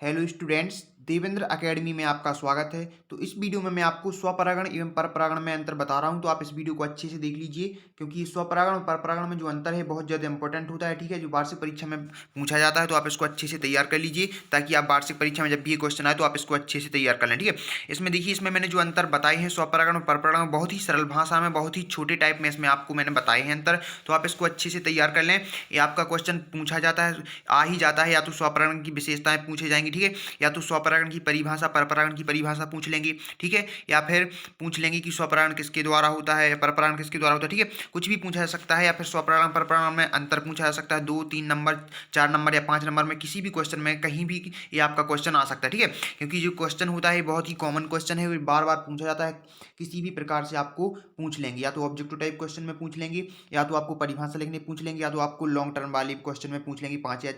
Hello students, Devendra academy में आपका स्वागत है। तो इस वीडियो में मैं आपको स्वपरागण एवं परपरागण में अंतर बता रहा हूं, तो आप इस वीडियो को अच्छे से देख लीजिए क्योंकि स्वपरागण और परपरागण में जो अंतर है बहुत ज़्यादा इंपॉर्टेंट होता है। ठीक है, जो वार्षिक परीक्षा में पूछा जाता है, तो आप इसको अच्छे से तैयार कर लीजिए ताकि आप वार्षिक परीक्षा में जब भी ये क्वेश्चन आए तो आप इसको अच्छे से तैयार कर लें। ठीक है, इसमें देखिए, इसमें मैंने जो अंतर बताए हैं स्वपरागण और परपरागण, बहुत ही सरल भाषा में, बहुत ही छोटे टाइप में इसमें आपको मैंने बताए हैं अंतर, तो आप इसको अच्छे से तैयार कर लें। ये आपका क्वेश्चन पूछा जाता है, आ ही जाता है, या तो स्वपरागण की विशेषताएं पूछे जाएंगी, ठीक है, या तो स्वपरागण की परिभाषा, परपरागण की परिभाषा पूछ लेंगे, ठीक है, या फिर पूछ लेंगे कि स्वपरागण किसके द्वारा होता है, परपरागण किसके द्वारा होता है। ठीक है, कुछ भी पूछा जा सकता है, या फिर स्वपरागण परपरागण में अंतर पूछा जा सकता है। 2, 3 नंबर, 4 नंबर या 5 नंबर में किसी भी क्वेश्चन में कहीं भी ये आपका क्वेश्चन आ सकता है। ठीक है, क्योंकि जो क्वेश्चन होता है बहुत ही कॉमन क्वेश्चन है, बार बार पूछा जाता है, किसी भी प्रकार से आपको पूछ लेंगे, या तो ऑब्जेक्टिव टाइप क्वेश्चन में पूछ लेंगे, या तो आपको परिभाषा लिखने पूछ लेंगे, या तो आपको लॉन्ग टर्म वाली क्वेश्चन में पूछ लेंगे 5 या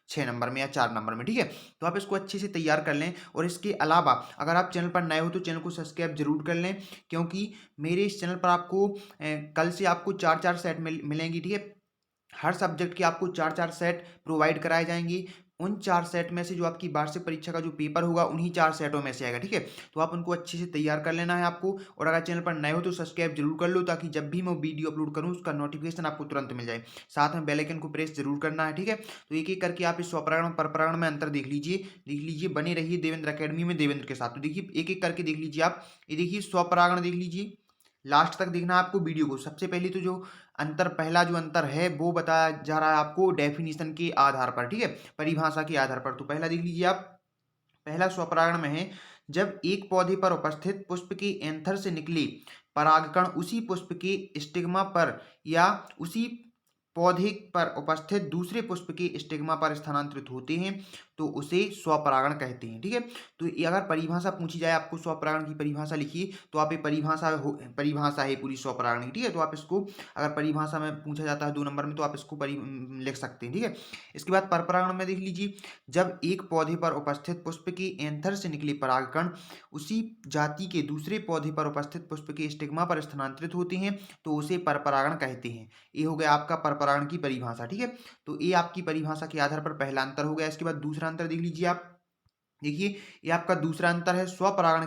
6 नंबर में या 4 नंबर में। ठीक है, तो आप इसको अच्छे से तैयार कर लें। और इसके अलावा अगर आप चैनल पर नए हो तो चैनल को सब्सक्राइब जरूर कर लें, क्योंकि मेरे इस चैनल पर आपको कल से आपको 4 4 सेट मिलेंगी। ठीक है, हर सब्जेक्ट के आपको 4 4 सेट प्रोवाइड कराए जाएंगे। उन 4 सेट में से जो आपकी वार्षिक परीक्षा का जो पेपर होगा उन्हीं 4 सेटों में से आएगा। ठीक है, तो आप उनको अच्छे से तैयार कर लेना है आपको। और अगर चैनल पर नए हो तो सब्सक्राइब जरूर कर लो, ताकि जब भी मैं वीडियो अपलोड करूँ उसका नोटिफिकेशन आपको तुरंत मिल जाए। साथ में बेल आइकन को प्रेस जरूर करना है। ठीक है, तो एक एक करके आप इस स्वपरागण और परपरागण में अंतर देख लीजिए। बने रहिए देवेंद्र एकेडमी में देवेंद्र के साथ। तो देखिए, एक एक करके देख लीजिए आप। ये देखिए स्वपरागण देख लीजिए, लास्ट तक देखना है आपको वीडियो को। सबसे पहले तो जो अंतर, पहला जो अंतर है वो बताया जा रहा है आपको डेफिनेशन के आधार पर, ठीक है, परिभाषा के आधार पर। तो पहला देख लीजिए आप, पहला स्वपरागण में है, जब एक पौधे पर उपस्थित पुष्प के एंथर से निकले परागकण उसी पुष्प के स्टिग्मा पर या उसी पौधे पर उपस्थित दूसरे पुष्प के स्टिग्मा पर स्थानांतरित होते हैं तो उसे स्वपरागण कहते हैं। ठीक है, तो ये अगर परिभाषा पूछी जाए आपको, स्वपरागण की परिभाषा लिखिए, तो आप ये परिभाषा है पूरी स्वपरागण की। ठीक है, तो आप इसको अगर परिभाषा में पूछा जाता है 2 नंबर में तो आप इसको लिख सकते हैं। ठीक है, इसके बाद परपरागण में देख लीजिए, जब एक पौधे पर उपस्थित पुष्प के एंथर से निकले परागकण उसी जाति के दूसरे पौधे पर उपस्थित पुष्प के स्टिग्मा पर स्थानांतरित होते हैं तो उसे परपरागण कहते हैं। ये हो गया आपका परपरागण की परिभाषा। ठीक है, तो ये आपकी परिभाषा के आधार पर पहला अंतर हो गया। इसके बाद दूसरा अंतर देख लीजिए आप। देखिए, ये आपका दूसरा अंतर है, स्वपरागण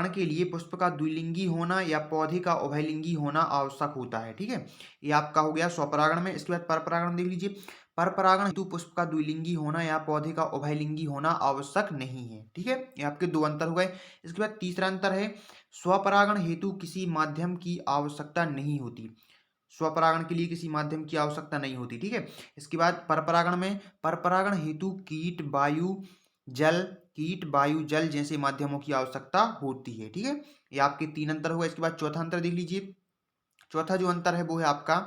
के लिए पुष्प का द्विलिंगी होना या पौधे का उभयलिंगी होना आवश्यक होता है। ठीक है, ये आपका हो गया स्वपरागण में। इसके बाद परपरागण देख लीजिए, परपरागण हेतु पुष्प का द्विलिंगी होना या पौधे का उभयलिंगी होना आवश्यक नहीं है। ठीक है, ये आपके 2 अंतर हो गए। इसके बाद तीसरा अंतर है, स्वपरागण हेतु किसी माध्यम की आवश्यकता नहीं होती। स्वपरागण के लिए किसी माध्यम की आवश्यकता नहीं होती। ठीक है, इसके बाद परपरागण में, परपरागण हेतु जल कीट वायु जल जैसे माध्यमों की आवश्यकता होती है। ठीक है, ये आपके 3 अंतर हो गए। इसके बाद चौथा अंतर देख लीजिए, चौथा जो अंतर है वो है आपका,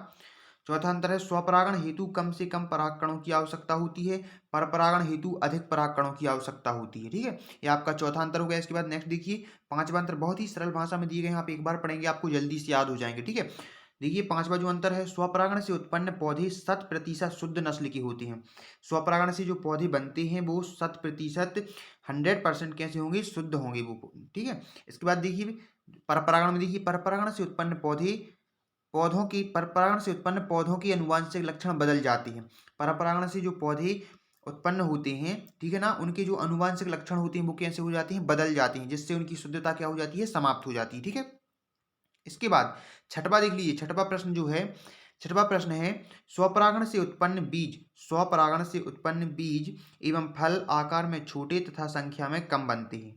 चौथा अंतर है, स्वपरागण हेतु कम से कम परागकणों की आवश्यकता होती है, परपरागण हेतु अधिक परागकणों की आवश्यकता होती है। ठीक है, ये आपका चौथा अंतर हो गया। इसके बाद नेक्स्ट देखिए, पांचवा अंतर बहुत ही सरल भाषा में दिए गए हैं, आप एक बार पढ़ेंगे आपको जल्दी से याद हो जाएंगे। ठीक है, देखिए पांचवा जो अंतर है, स्वपरागण से उत्पन्न पौधे 100% शुद्ध नस्ल के होते हैं। स्वपरागण से जो पौधे बनते हैं वो 100%, 100% कैसे होंगे, शुद्ध होंगे वो। ठीक है, इसके बाद देखिए परपरागण में, देखिए परपरागण से उत्पन्न पौधों के अनुवांशिक लक्षण बदल जाते हैं। परपरागण से जो पौधे उत्पन्न होते हैं, ठीक है ना, उनके जो अनुवांशिक लक्षण होते हैं वो कैसे हो जाते हैं, बदल जाते हैं, जिससे उनकी शुद्धता क्या हो जाती है, समाप्त हो जाती है। ठीक है, इसके बाद छठवा देख लीजिए, छठवा प्रश्न है, स्वपरागण से उत्पन्न बीज एवं फल आकार में छोटे तथा संख्या में कम बनते हैं।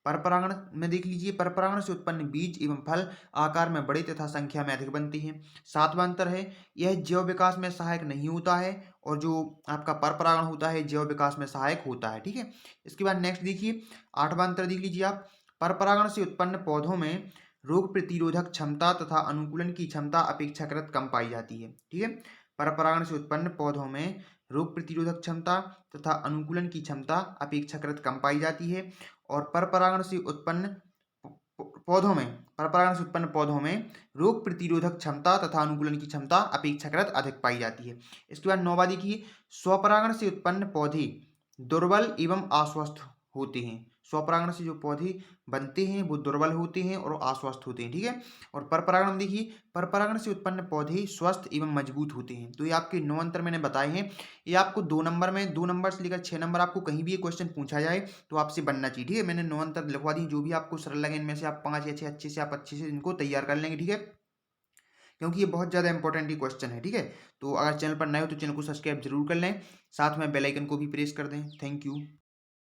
परपरागण में देख लीजिए, परपरागण से उत्पन्न बीज एवं फल आकार में बड़े तथा संख्या में अधिक बनते हैं। सातवां अंतर है, यह जैव विकास में सहायक नहीं होता है, और जो आपका परपरागण होता है जैव विकास में सहायक होता है। ठीक है, इसके बाद नेक्स्ट देखिए, आठवां अंतर देख लीजिए आप, परपरागण से उत्पन्न पौधों में रोग प्रतिरोधक क्षमता तथा अनुकूलन की क्षमता अपेक्षाकृत कम पाई जाती है। ठीक है, परपरागण से उत्पन्न पौधों में रोग प्रतिरोधक क्षमता तथा अनुकूलन की क्षमता अपेक्षाकृत कम पाई जाती है, और परपरागण से उत्पन्न पौधों में रोग प्रतिरोधक क्षमता तथा अनुकूलन की क्षमता अपेक्षाकृत अधिक पाई जाती है। इसके बाद नौवां देखिए, स्वपरागण से उत्पन्न पौधे दुर्बल एवं अस्वस्थ होते हैं। स्वपरागण से जो पौधे बनते हैं वो दुर्बल होते हैं और अस्वस्थ होते हैं, ठीक है। और परपरागण में देखिए, परपरागण से उत्पन्न पौधे स्वस्थ एवं मजबूत होते हैं। तो ये आपके 9 अंतर मैंने बताए हैं। ये आपको 2 नंबर में, 2 नंबर से लेकर 6 नंबर आपको कहीं भी ये क्वेश्चन पूछा जाए तो आपसे बनना चाहिए, ठीक है। मैंने 9 अंतर लिखवा दिए, जो भी आपको सरल लगे इनमें से आप 5 या 6 अच्छे से आप अच्छे से इनको तैयार कर लेंगे, ठीक है। क्योंकि ये बहुत ज़्यादा इंपॉर्टेंट ही क्वेश्चन है, ठीक है। तो अगर चैनल पर नए हो तो चैनल को सब्सक्राइब जरूर कर लें, साथ में बेल आइकन को भी प्रेस कर दें। Thank you.